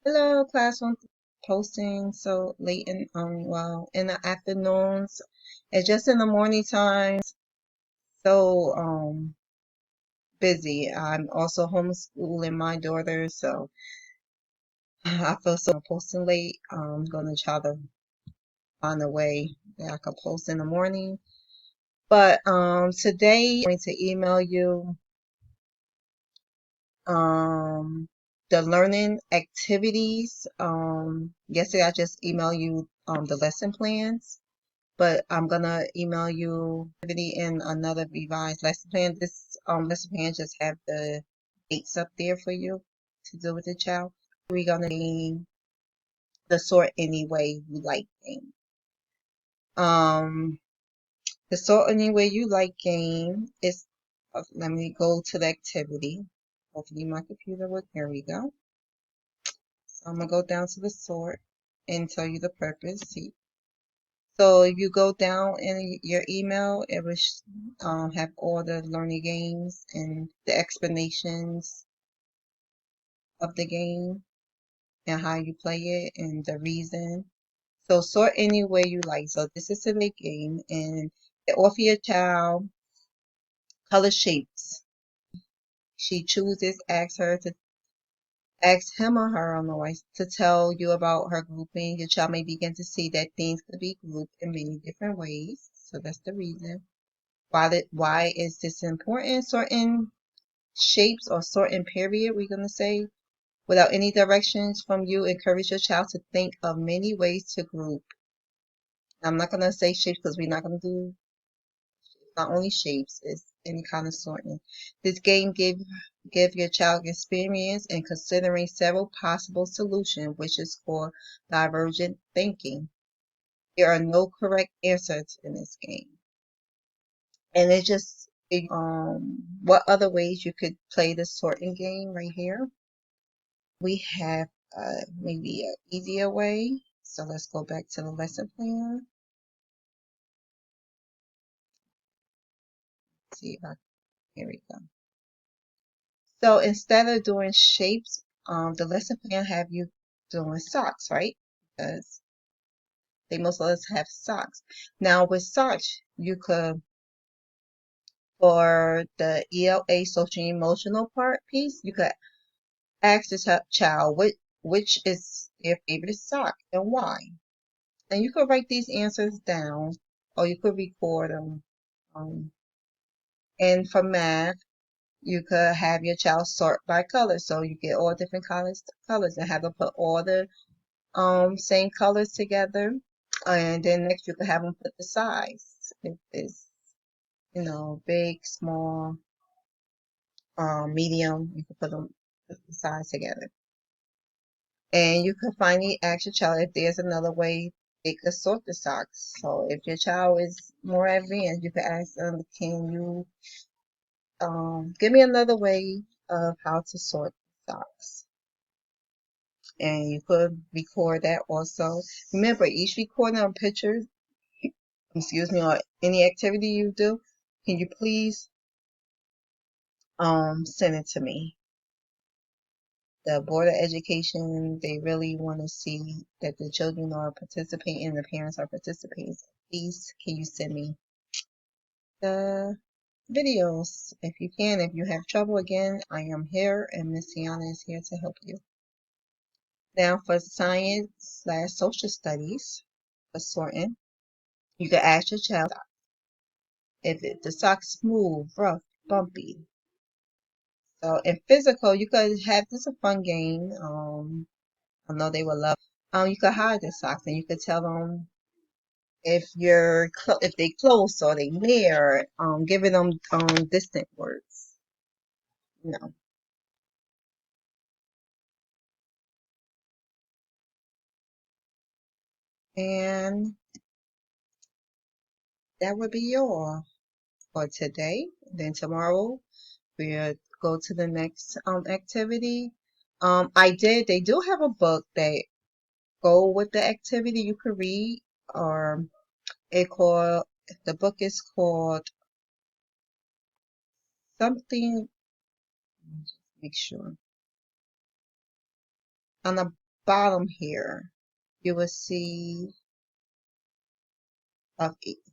Hello, class on posting so late in well in the afternoons. It's just in the morning times. So busy. I'm also homeschooling my daughter, so I feel so posting late. I'm gonna try to find a way that I can post in the morning. But today I'm going to email you um the learning activities. Yesterday I just emailed you the lesson plans. But I'm gonna email you activity in another revised lesson plan. This lesson plan just have the dates up there for you to do with the child. We're gonna name the sort any way you like game. Um, the sort any way you like game is. Let me go to the activity. Hopefully my computer will. Here we go. So I'm gonna go down to the sort and tell you the purpose. See, so if you go down in your email, it will have all the learning games and the explanations of the game and how you play it and the reason. So sort any way you like. So this is a big game and they offer your child color shapes. She chooses, ask him or her, I don't know why, to tell you about her grouping. Your child may begin to see that things could be grouped in many different ways. So that's the reason. Why is this important? Certain shapes or certain period, we're going to say, without any directions from you, encourage your child to think of many ways to group. I'm not going to say shapes because we're not going to do not only shapes, it's any kind of sorting. This game give your child experience in considering several possible solutions, which is called divergent thinking. There are no correct answers in this game. And it just what other ways you could play the sorting game right here. We have maybe an easier way. So let's go back to the lesson plan. See if I here we go. So instead of doing shapes, the lesson plan have you doing socks, right? Because they most of us have socks. Now with socks, you could for the ELA social emotional part piece, you could ask the child which is their favorite sock and why. And you could write these answers down or you could record them. Um, and for math, you could have your child sort by color. So you get all different colors and have them put all the same colors together. And then next you could have them put the size. If it's, big, small, medium, you could put the size together. And you can finally ask your child if there's another way they could sort the socks. So if your child is more advanced, you can ask them, can you give me another way of how to sort socks? And you could record that also. Remember, each recording of pictures, excuse me, or any activity you do, can you please send it to me? The Board of Education, they really want to see that the children are participating and the parents are participating. Please, can you send me the videos if you can? If you have trouble, again, I am here and Miss Tiana is here to help you. Now for science/social studies, for sorting, you can ask your child if the sock's smooth, rough, bumpy. So in physical, you could have this a fun game. I know they would love. You could hide the socks and you could tell them if they close or they near. Giving them distant words. You know, and that would be all for today. Then tomorrow we'll go to the next activity. They do have a book that go with the activity you could read, or the book is called something, make sure, on the bottom here, you will see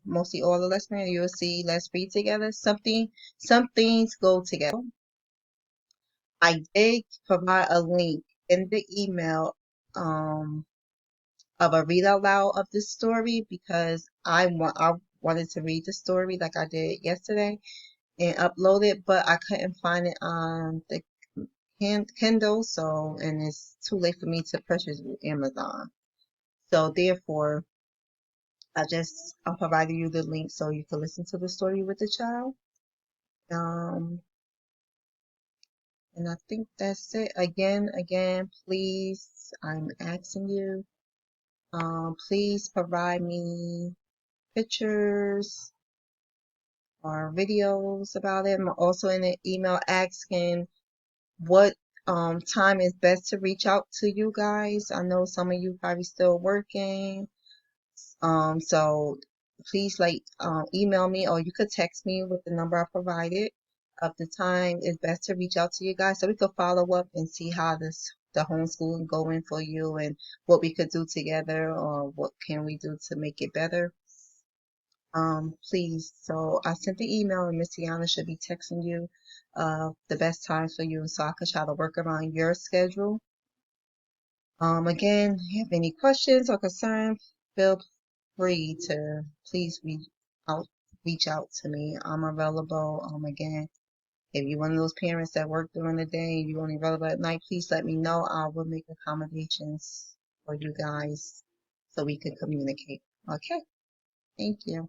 mostly all the lesson. You will see let's read together. Some things go together. I did provide a link in the email of a read out loud of this story because I wanted to read the story like I did yesterday and upload it, but I couldn't find it on the Kindle, so and it's too late for me to purchase with Amazon. So therefore, I'm providing you the link so you can listen to the story with the child. Um, and I think that's it. Again, please, I'm asking you, please provide me pictures or videos about it. I'm also in an email asking what time is best to reach out to you guys. I know some of you probably still working. So please email me or you could text me with the number I provided of the time is best to reach out to you guys so we could follow up and see how the homeschooling going for you and what we could do together or what can we do to make it better. Please. So I sent the email and Miss Tiana should be texting you the best times for you so I could try to work around your schedule. Again, if you have any questions or concerns, feel free to please reach out to me. I'm available. Again, if you're one of those parents that work during the day and you're only available at night, please let me know. I will make accommodations for you guys so we can communicate. Okay, thank you.